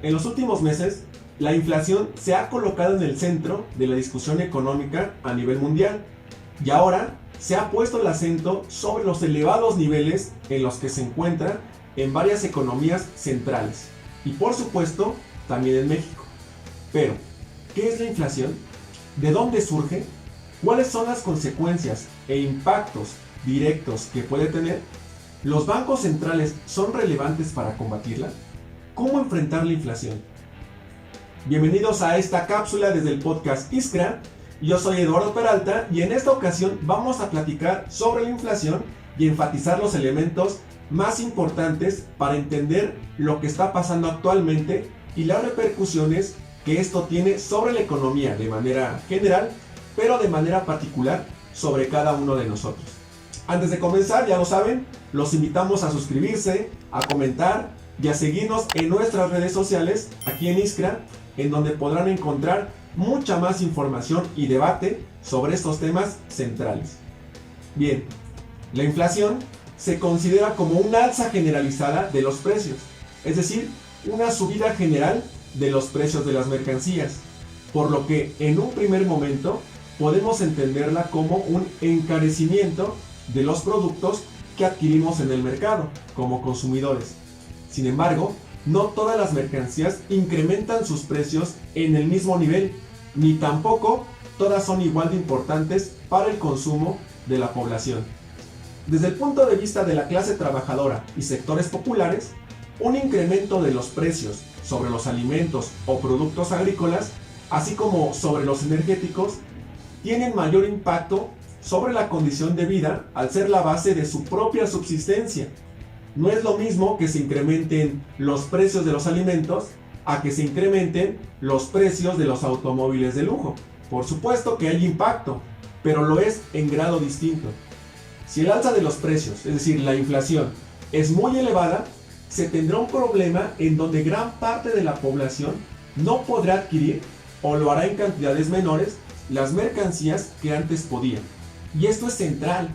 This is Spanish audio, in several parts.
En los últimos meses, la inflación se ha colocado en el centro de la discusión económica a nivel mundial y ahora se ha puesto el acento sobre los elevados niveles en los que se encuentra en varias economías centrales y por supuesto también en México. Pero, ¿qué es la inflación? ¿De dónde surge? ¿Cuáles son las consecuencias e impactos directos que puede tener? ¿Los bancos centrales son relevantes para combatirla? ¿Cómo enfrentar la inflación? Bienvenidos a esta cápsula desde el podcast Iskra. Yo soy Eduardo Peralta y en esta ocasión vamos a platicar sobre la inflación y enfatizar los elementos más importantes para entender lo que está pasando actualmente y las repercusiones que esto tiene sobre la economía de manera general, pero de manera particular sobre cada uno de nosotros. Antes de comenzar, ya lo saben, los invitamos a suscribirse, a comentar y a seguirnos en nuestras redes sociales aquí en Iskra, en donde podrán encontrar mucha más información y debate sobre estos temas centrales. Bien, la inflación se considera como una alza generalizada de los precios, es decir, una subida general de los precios de las mercancías, por lo que en un primer momento podemos entenderla como un encarecimiento de los productos que adquirimos en el mercado como consumidores. Sin embargo, no todas las mercancías incrementan sus precios en el mismo nivel, ni tampoco todas son igual de importantes para el consumo de la población. Desde el punto de vista de la clase trabajadora y sectores populares, un incremento de los precios sobre los alimentos o productos agrícolas, así como sobre los energéticos, tienen mayor impacto sobre la condición de vida al ser la base de su propia subsistencia. No es lo mismo que se incrementen los precios de los alimentos a que se incrementen los precios de los automóviles de lujo. Por supuesto que hay impacto, pero lo es en grado distinto. Si el alza de los precios, es decir, la inflación, es muy elevada, se tendrá un problema en donde gran parte de la población no podrá adquirir o lo hará en cantidades menores las mercancías que antes podía. Y esto es central,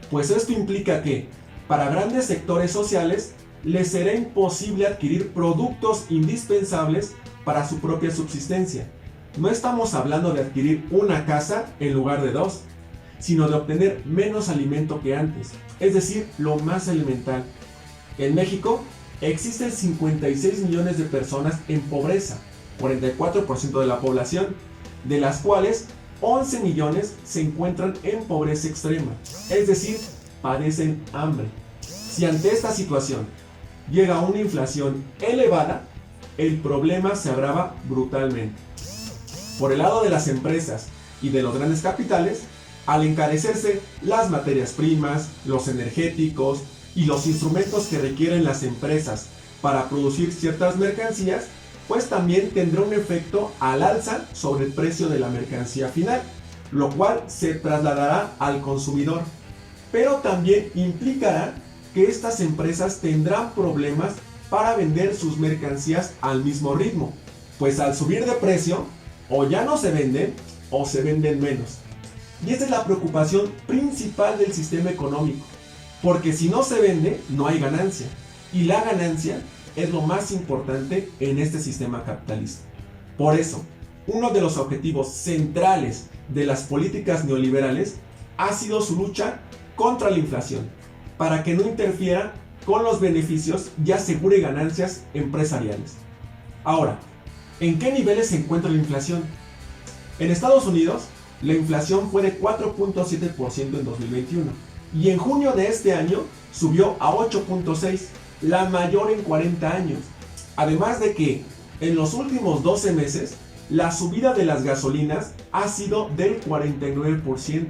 pues esto implica que para grandes sectores sociales les será imposible adquirir productos indispensables para su propia subsistencia. No estamos hablando de adquirir una casa en lugar de dos, sino de obtener menos alimento que antes, es decir, lo más elemental. En México existen 56 millones de personas en pobreza, 44% de la población, de las cuales 11 millones se encuentran en pobreza extrema, es decir, padecen hambre. Si ante esta situación llega una inflación elevada, el problema se agrava brutalmente. Por el lado de las empresas y de los grandes capitales, al encarecerse las materias primas, los energéticos y los instrumentos que requieren las empresas para producir ciertas mercancías, pues también tendrá un efecto al alza sobre el precio de la mercancía final, lo cual se trasladará al consumidor. Pero también implicará que estas empresas tendrán problemas para vender sus mercancías al mismo ritmo, pues al subir de precio, o ya no se venden, o se venden menos. Y esta es la preocupación principal del sistema económico, porque si no se vende, no hay ganancia, y la ganancia es lo más importante en este sistema capitalista. Por eso, uno de los objetivos centrales de las políticas neoliberales ha sido su lucha contra la inflación, para que no interfiera con los beneficios y asegure ganancias empresariales. Ahora, ¿en qué niveles se encuentra la inflación? En Estados Unidos, la inflación fue de 4.7% en 2021 y en junio de este año subió a 8.6%, la mayor en 40 años. Además de que en los últimos 12 meses, la subida de las gasolinas ha sido del 49%.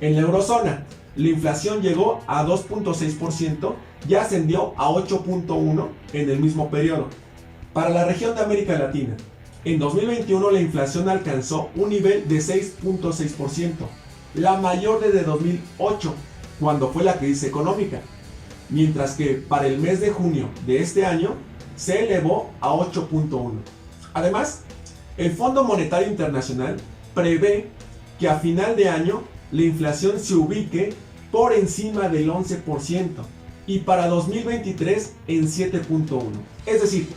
En la eurozona, la inflación llegó a 2.6% y ascendió a 8.1% en el mismo periodo. Para la región de América Latina, en 2021 la inflación alcanzó un nivel de 6.6%, la mayor desde 2008, cuando fue la crisis económica, mientras que para el mes de junio de este año se elevó a 8.1%. Además, el Fondo Monetario Internacional prevé que a final de año la inflación se ubique por encima del 11% y para 2023 en 7.1%. Es decir,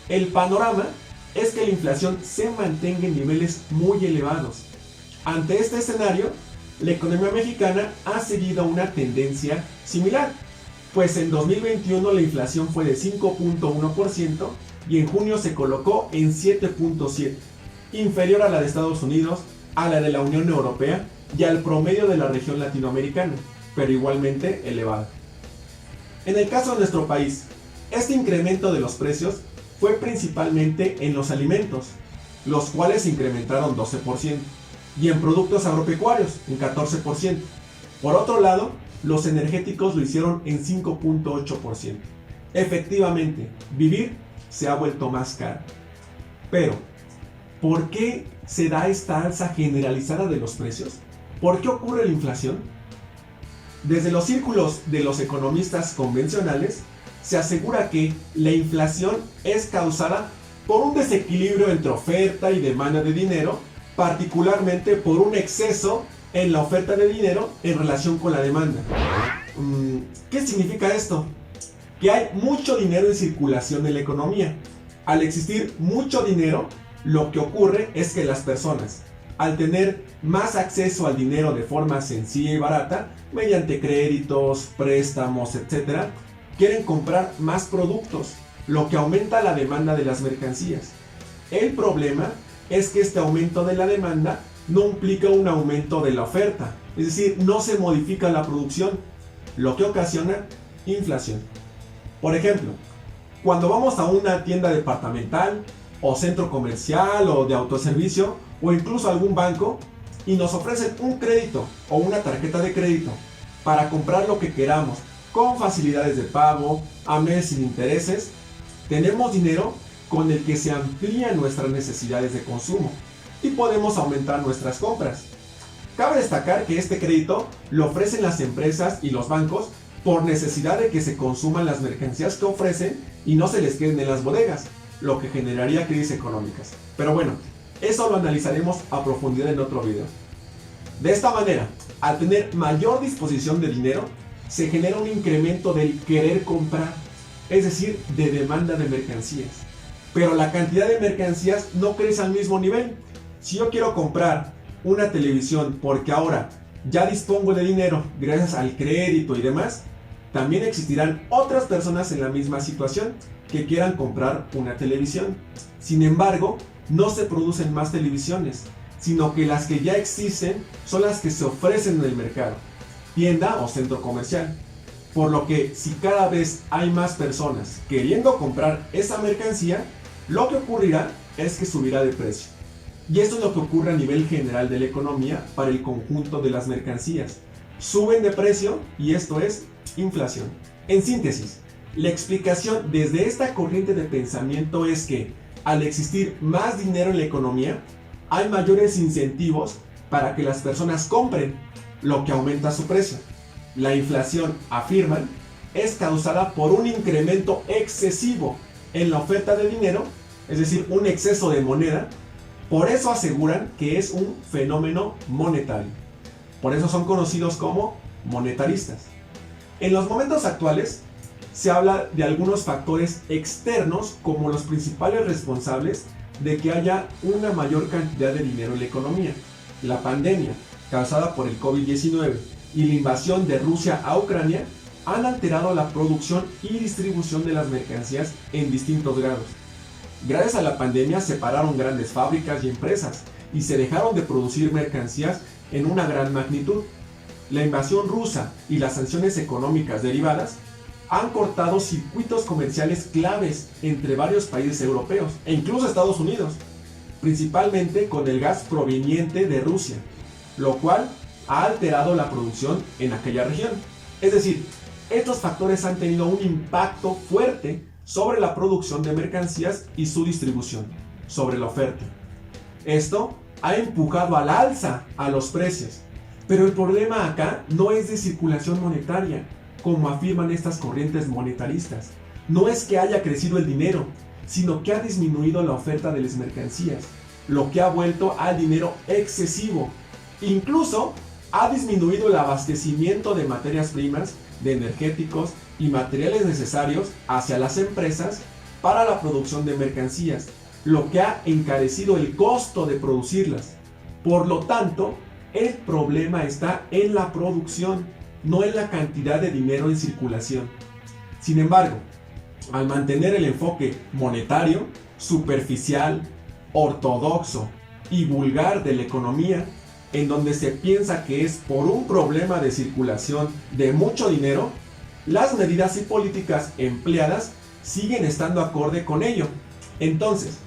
El panorama es que la inflación se mantenga en niveles muy elevados. Ante este escenario, la economía mexicana ha seguido una tendencia similar, pues en 2021 la inflación fue de 5.1% y en junio se colocó en 7.7%, inferior a la de Estados Unidos, a la de la Unión Europea y al promedio de la región latinoamericana, pero igualmente elevada. En el caso de nuestro país, este incremento de los precios fue principalmente en los alimentos, los cuales incrementaron 12%, y en productos agropecuarios en 14%. Por otro lado, los energéticos lo hicieron en 5.8%. Efectivamente, vivir se ha vuelto más caro. Pero, ¿por qué se da esta alza generalizada de los precios? ¿Por qué ocurre la inflación? Desde los círculos de los economistas convencionales, se asegura que la inflación es causada por un desequilibrio entre oferta y demanda de dinero, particularmente por un exceso en la oferta de dinero en relación con la demanda. ¿Qué significa esto? Que hay mucho dinero en circulación en la economía. Al existir mucho dinero, lo que ocurre es que las personas, al tener más acceso al dinero de forma sencilla y barata, mediante créditos, préstamos, etc., quieren comprar más productos, lo que aumenta la demanda de las mercancías. El problema es que este aumento de la demanda no implica un aumento de la oferta, es decir, no se modifica la producción, lo que ocasiona inflación. Por ejemplo, cuando vamos a una tienda departamental o centro comercial o de autoservicio o incluso algún banco y nos ofrecen un crédito o una tarjeta de crédito para comprar lo que queramos con facilidades de pago, a meses sin intereses, tenemos dinero con el que se amplían nuestras necesidades de consumo y podemos aumentar nuestras compras. Cabe destacar que este crédito lo ofrecen las empresas y los bancos por necesidad de que se consuman las mercancías que ofrecen y no se les queden en las bodegas, lo que generaría crisis económicas. Pero bueno, eso lo analizaremos a profundidad en otro video. De esta manera, al tener mayor disposición de dinero, se genera un incremento del querer comprar, es decir, de demanda de mercancías. Pero la cantidad de mercancías no crece al mismo nivel. Si yo quiero comprar una televisión porque ahora ya dispongo de dinero gracias al crédito y demás, también existirán otras personas en la misma situación que quieran comprar una televisión. Sin embargo, no se producen más televisiones, sino que las que ya existen son las que se ofrecen en el mercado, tienda o centro comercial. Por lo que si cada vez hay más personas queriendo comprar esa mercancía, lo que ocurrirá es que subirá de precio. Y esto es lo que ocurre a nivel general de la economía para el conjunto de las mercancías. Suben de precio y esto es inflación. En síntesis, la explicación desde esta corriente de pensamiento es que al existir más dinero en la economía, hay mayores incentivos para que las personas compren, lo que aumenta su precio. La inflación, afirman, es causada por un incremento excesivo en la oferta de dinero, es decir, un exceso de moneda. Por eso aseguran que es un fenómeno monetario. Por eso son conocidos como monetaristas. En los momentos actuales, se habla de algunos factores externos como los principales responsables de que haya una mayor cantidad de dinero en la economía. La pandemia, causada por el COVID-19, y la invasión de Rusia a Ucrania han alterado la producción y distribución de las mercancías en distintos grados. Gracias a la pandemia se pararon grandes fábricas y empresas y se dejaron de producir mercancías en una gran magnitud. La invasión rusa y las sanciones económicas derivadas han cortado circuitos comerciales claves entre varios países europeos e incluso Estados Unidos, principalmente con el gas proveniente de Rusia, lo cual ha alterado la producción en aquella región. Es decir, estos factores han tenido un impacto fuerte sobre la producción de mercancías y su distribución, sobre la oferta. Esto ha empujado al alza a los precios, pero el problema acá no es de circulación monetaria, como afirman estas corrientes monetaristas. No es que haya crecido el dinero, sino que ha disminuido la oferta de las mercancías, lo que ha vuelto al dinero excesivo. Incluso ha disminuido el abastecimiento de materias primas, de energéticos y materiales necesarios hacia las empresas para la producción de mercancías, lo que ha encarecido el costo de producirlas. Por lo tanto, el problema está en la producción, no en la cantidad de dinero en circulación. Sin embargo, al mantener el enfoque monetario, superficial, ortodoxo y vulgar de la economía, en donde se piensa que es por un problema de circulación de mucho dinero, las medidas y políticas empleadas siguen estando acorde con ello. Entonces,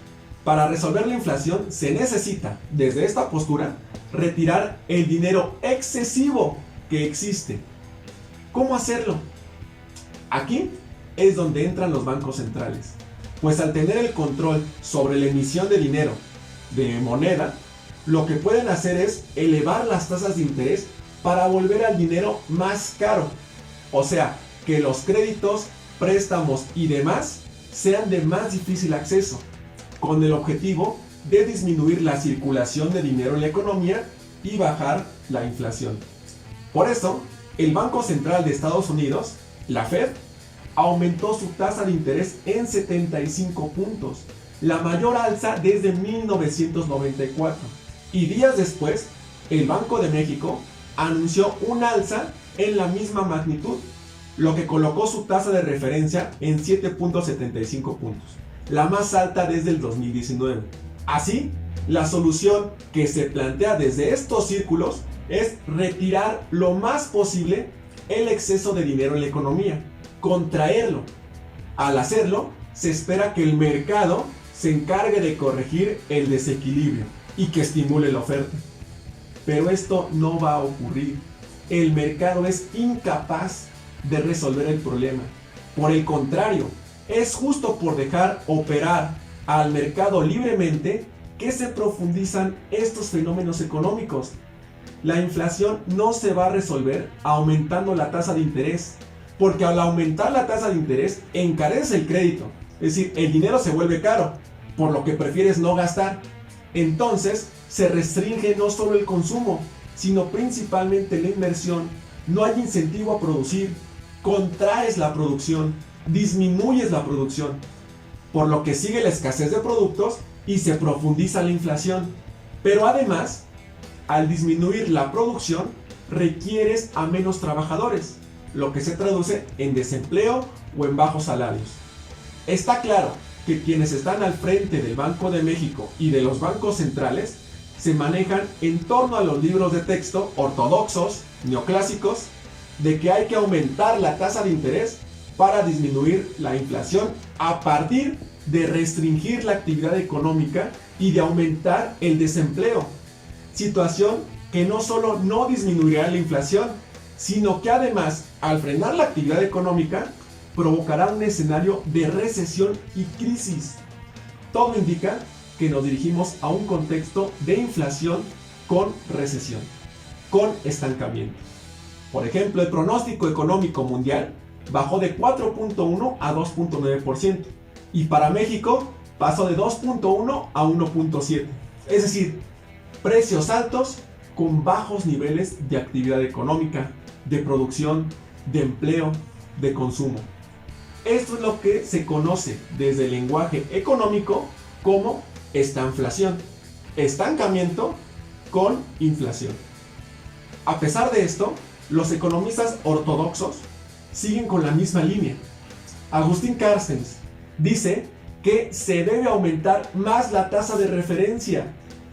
para resolver la inflación se necesita, desde esta postura, retirar el dinero excesivo que existe. ¿Cómo hacerlo? Aquí es donde entran los bancos centrales, pues al tener el control sobre la emisión de dinero, de moneda, lo que pueden hacer es elevar las tasas de interés para volver al dinero más caro. O sea, que los créditos, préstamos y demás sean de más difícil acceso, con el objetivo de disminuir la circulación de dinero en la economía y bajar la inflación. Por eso, el Banco Central de Estados Unidos, la Fed, aumentó su tasa de interés en 75 puntos, la mayor alza desde 1994. Y días después, el Banco de México anunció un alza en la misma magnitud, lo que colocó su tasa de referencia en 7.75 puntos, la más alta desde el 2019. Así, la solución que se plantea desde estos círculos es retirar lo más posible el exceso de dinero en la economía, contraerlo. Al hacerlo, se espera que el mercado se encargue de corregir el desequilibrio y que estimule la oferta. Pero esto no va a ocurrir. El mercado es incapaz de resolver el problema. Por el contrario, es justo por dejar operar al mercado libremente que se profundizan estos fenómenos económicos. La inflación no se va a resolver aumentando la tasa de interés, porque al aumentar la tasa de interés encarece el crédito, es decir, el dinero se vuelve caro, por lo que prefieres no gastar. Entonces se restringe no solo el consumo, sino principalmente la inversión. No hay incentivo a producir, contraes la producción, disminuyes la producción, por lo que sigue la escasez de productos y se profundiza la inflación. Pero además, al disminuir la producción, requieres a menos trabajadores, lo que se traduce en desempleo o en bajos salarios. Está claro que quienes están al frente del Banco de México y de los bancos centrales se manejan en torno a los libros de texto ortodoxos, neoclásicos, de que hay que aumentar la tasa de interés para disminuir la inflación a partir de restringir la actividad económica y de aumentar el desempleo. Situación que no solo no disminuirá la inflación, sino que además, al frenar la actividad económica, provocará un escenario de recesión y crisis. Todo indica que nos dirigimos a un contexto de inflación con recesión, con estancamiento. Por ejemplo, el pronóstico económico mundial bajó de 4.1 a 2.9% y para México pasó de 2.1 a 1.7. Es decir, precios altos con bajos niveles de actividad económica, de producción, de empleo, de consumo. Esto es lo que se conoce desde el lenguaje económico como estanflación, estancamiento con inflación. A pesar de esto, los economistas ortodoxos siguen con la misma línea. Agustín Carstens dice que se debe aumentar más la tasa de referencia.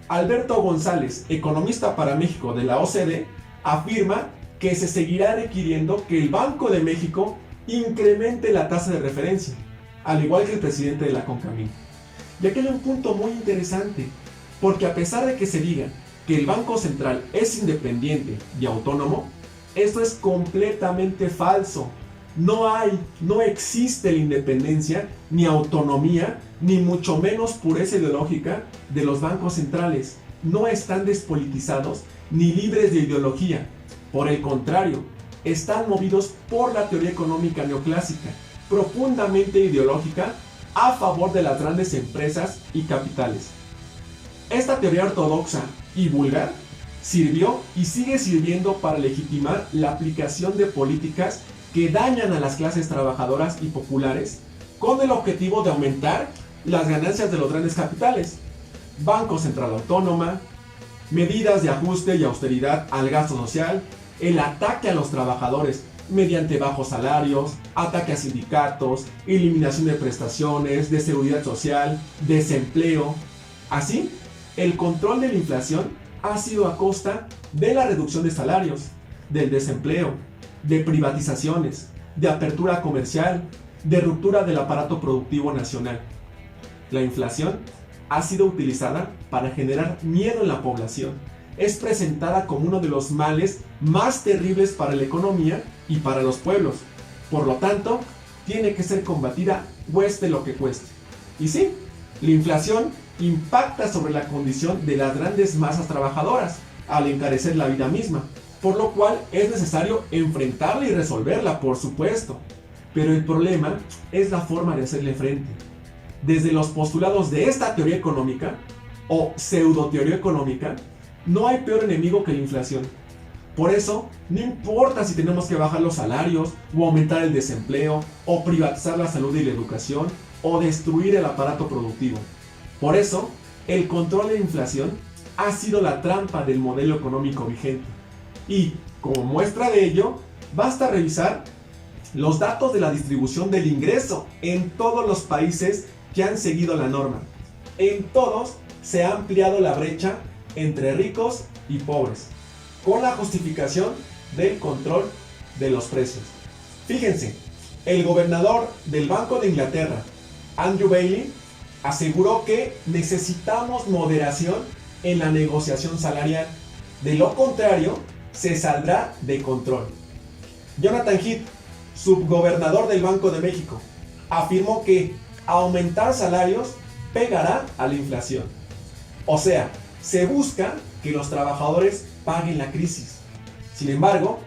Alberto González, economista para México de la OCDE, afirma que se seguirá requiriendo que el Banco de México incremente la tasa de referencia, al igual que el presidente de la CONCAMIN. Y aquí hay un punto muy interesante, porque a pesar de que se diga que el Banco Central es independiente y autónomo, esto es completamente falso. No existe la independencia, ni autonomía, ni mucho menos pureza ideológica de los bancos centrales. No están despolitizados ni libres de ideología. Por el contrario, están movidos por la teoría económica neoclásica, profundamente ideológica, a favor de las grandes empresas y capitales. Esta teoría ortodoxa y vulgar sirvió y sigue sirviendo para legitimar la aplicación de políticas que dañan a las clases trabajadoras y populares con el objetivo de aumentar las ganancias de los grandes capitales. Banco Central Autónoma, medidas de ajuste y austeridad al gasto social, el ataque a los trabajadores mediante bajos salarios, ataque a sindicatos, eliminación de prestaciones, de seguridad social, desempleo. Así, el control de la inflación ha sido a costa de la reducción de salarios, del desempleo, de privatizaciones, de apertura comercial, de ruptura del aparato productivo nacional. La inflación ha sido utilizada para generar miedo en la población. Es presentada como uno de los males más terribles para la economía y para los pueblos. Por lo tanto, tiene que ser combatida cueste lo que cueste. Y sí, la inflación impacta sobre la condición de las grandes masas trabajadoras al encarecer la vida misma, por lo cual es necesario enfrentarla y resolverla, por supuesto. Pero el problema es la forma de hacerle frente. Desde los postulados de esta teoría económica, o pseudo-teoría económica, no hay peor enemigo que la inflación. Por eso, no importa si tenemos que bajar los salarios, o aumentar el desempleo, o privatizar la salud y la educación, o destruir el aparato productivo. Por eso, el control de la inflación ha sido la trampa del modelo económico vigente. Y, como muestra de ello, basta revisar los datos de la distribución del ingreso en todos los países que han seguido la norma. En todos se ha ampliado la brecha entre ricos y pobres, con la justificación del control de los precios. Fíjense, el gobernador del Banco de Inglaterra, Andrew Bailey, aseguró que necesitamos moderación en la negociación salarial. De lo contrario, se saldrá de control. Jonathan Heath, subgobernador del Banco de México, afirmó que aumentar salarios pegará a la inflación. O sea, se busca que los trabajadores paguen la crisis. Sin embargo,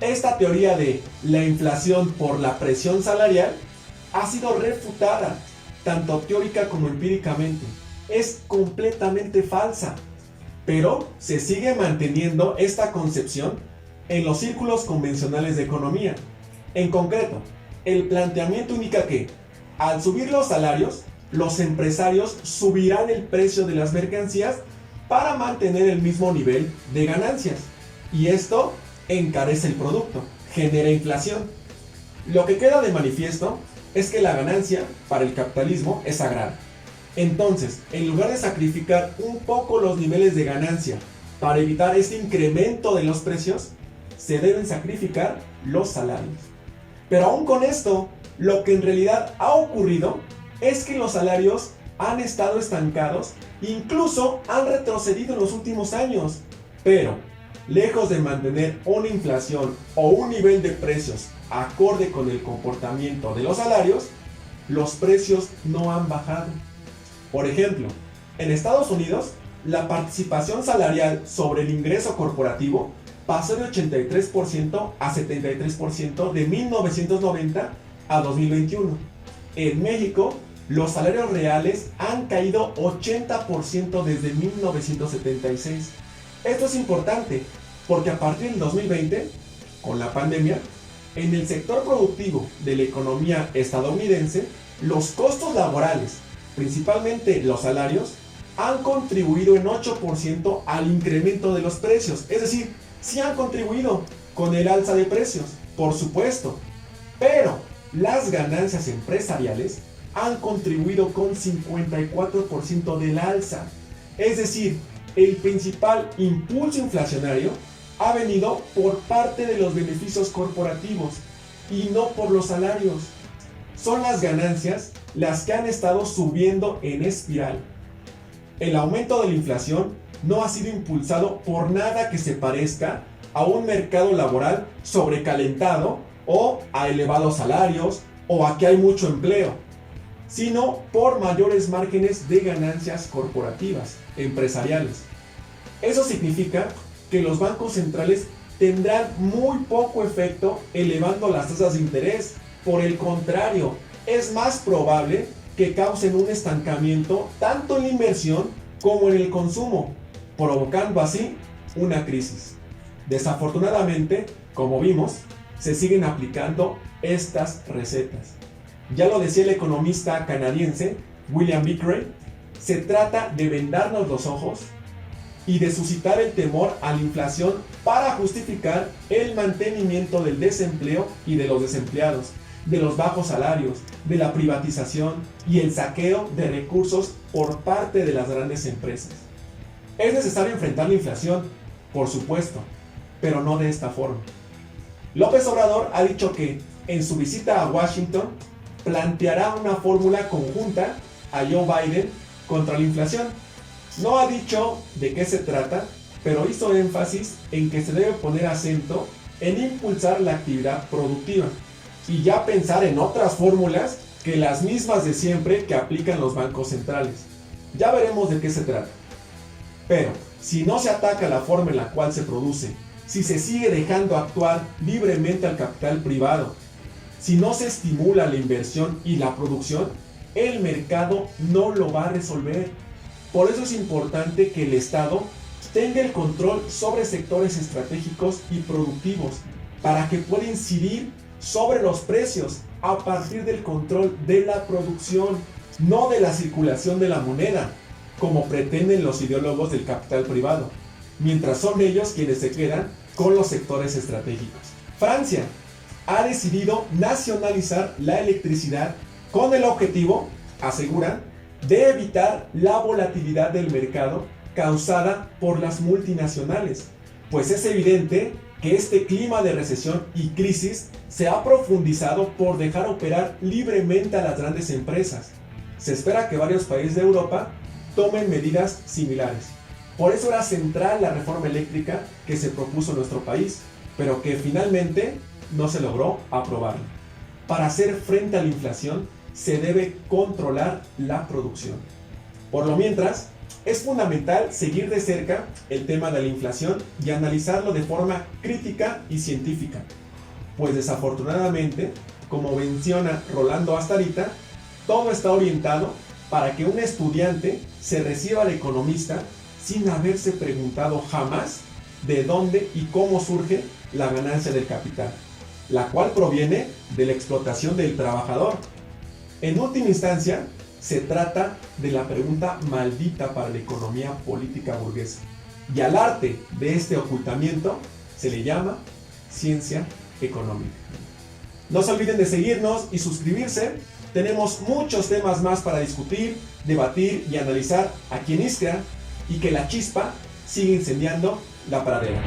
esta teoría de la inflación por la presión salarial ha sido refutada, tanto teórica como empíricamente. Es completamente falsa. Pero se sigue manteniendo esta concepción en los círculos convencionales de economía. En concreto, el planteamiento indica que, al subir los salarios, los empresarios subirán el precio de las mercancías para mantener el mismo nivel de ganancias. Y esto encarece el producto, genera inflación. Lo que queda de manifiesto es que la ganancia para el capitalismo es sagrada. Entonces, en lugar de sacrificar un poco los niveles de ganancia para evitar este incremento de los precios, se deben sacrificar los salarios. Pero aún con esto, lo que en realidad ha ocurrido es que los salarios han estado estancados, incluso han retrocedido en los últimos años. Pero, lejos de mantener una inflación o un nivel de precios acorde con el comportamiento de los salarios, los precios no han bajado. Por ejemplo, en Estados Unidos, la participación salarial sobre el ingreso corporativo pasó de 83% a 73% de 1990 a 2021. En México, los salarios reales han caído 80% desde 1976. Esto es importante porque a partir del 2020, con la pandemia, en el sector productivo de la economía estadounidense, los costos laborales, principalmente los salarios, han contribuido en 8% al incremento de los precios. Es decir, sí han contribuido con el alza de precios, por supuesto, pero las ganancias empresariales han contribuido con 54% del alza. Es decir, el principal impulso inflacionario ha venido por parte de los beneficios corporativos y no por los salarios. Son las ganancias las que han estado subiendo en espiral. El aumento de la inflación no ha sido impulsado por nada que se parezca a un mercado laboral sobrecalentado o a elevados salarios o a que hay mucho empleo, sino por mayores márgenes de ganancias corporativas, empresariales. Eso significa que los bancos centrales tendrán muy poco efecto elevando las tasas de interés. Por el contrario, es más probable que causen un estancamiento tanto en la inversión como en el consumo, provocando así una crisis. Desafortunadamente, como vimos, se siguen aplicando estas recetas. Ya lo decía el economista canadiense William Vickrey, se trata de vendarnos los ojos y de suscitar el temor a la inflación para justificar el mantenimiento del desempleo y de los desempleados, de los bajos salarios, de la privatización y el saqueo de recursos por parte de las grandes empresas. Es necesario enfrentar la inflación, por supuesto, pero no de esta forma. López Obrador ha dicho que en su visita a Washington planteará una fórmula conjunta a Joe Biden contra la inflación. No ha dicho de qué se trata, pero hizo énfasis en que se debe poner acento en impulsar la actividad productiva y ya pensar en otras fórmulas que las mismas de siempre que aplican los bancos centrales. Ya veremos de qué se trata. Pero si no se ataca la forma en la cual se produce, si se sigue dejando actuar libremente al capital privado, si no se estimula la inversión y la producción, el mercado no lo va a resolver. Por eso es importante que el Estado tenga el control sobre sectores estratégicos y productivos para que pueda incidir sobre los precios a partir del control de la producción, no de la circulación de la moneda, como pretenden los ideólogos del capital privado, mientras son ellos quienes se quedan con los sectores estratégicos. Francia ha decidido nacionalizar la electricidad con el objetivo, aseguran, de evitar la volatilidad del mercado causada por las multinacionales, pues es evidente que este clima de recesión y crisis se ha profundizado por dejar operar libremente a las grandes empresas. Se espera que varios países de Europa tomen medidas similares. Por eso era central la reforma eléctrica que se propuso en nuestro país, pero que finalmente no se logró aprobar. Para hacer frente a la inflación, se debe controlar la producción. Por lo mientras, es fundamental seguir de cerca el tema de la inflación y analizarlo de forma crítica y científica, pues desafortunadamente, como menciona Rolando Astarita, todo está orientado para que un estudiante se reciba de economista sin haberse preguntado jamás de dónde y cómo surge la ganancia del capital, la cual proviene de la explotación del trabajador. En última instancia, se trata de la pregunta maldita para la economía política burguesa. Y al arte de este ocultamiento se le llama ciencia económica. No se olviden de seguirnos y suscribirse. Tenemos muchos temas más para discutir, debatir y analizar aquí en Iskra, y que la chispa siga incendiando la pradera.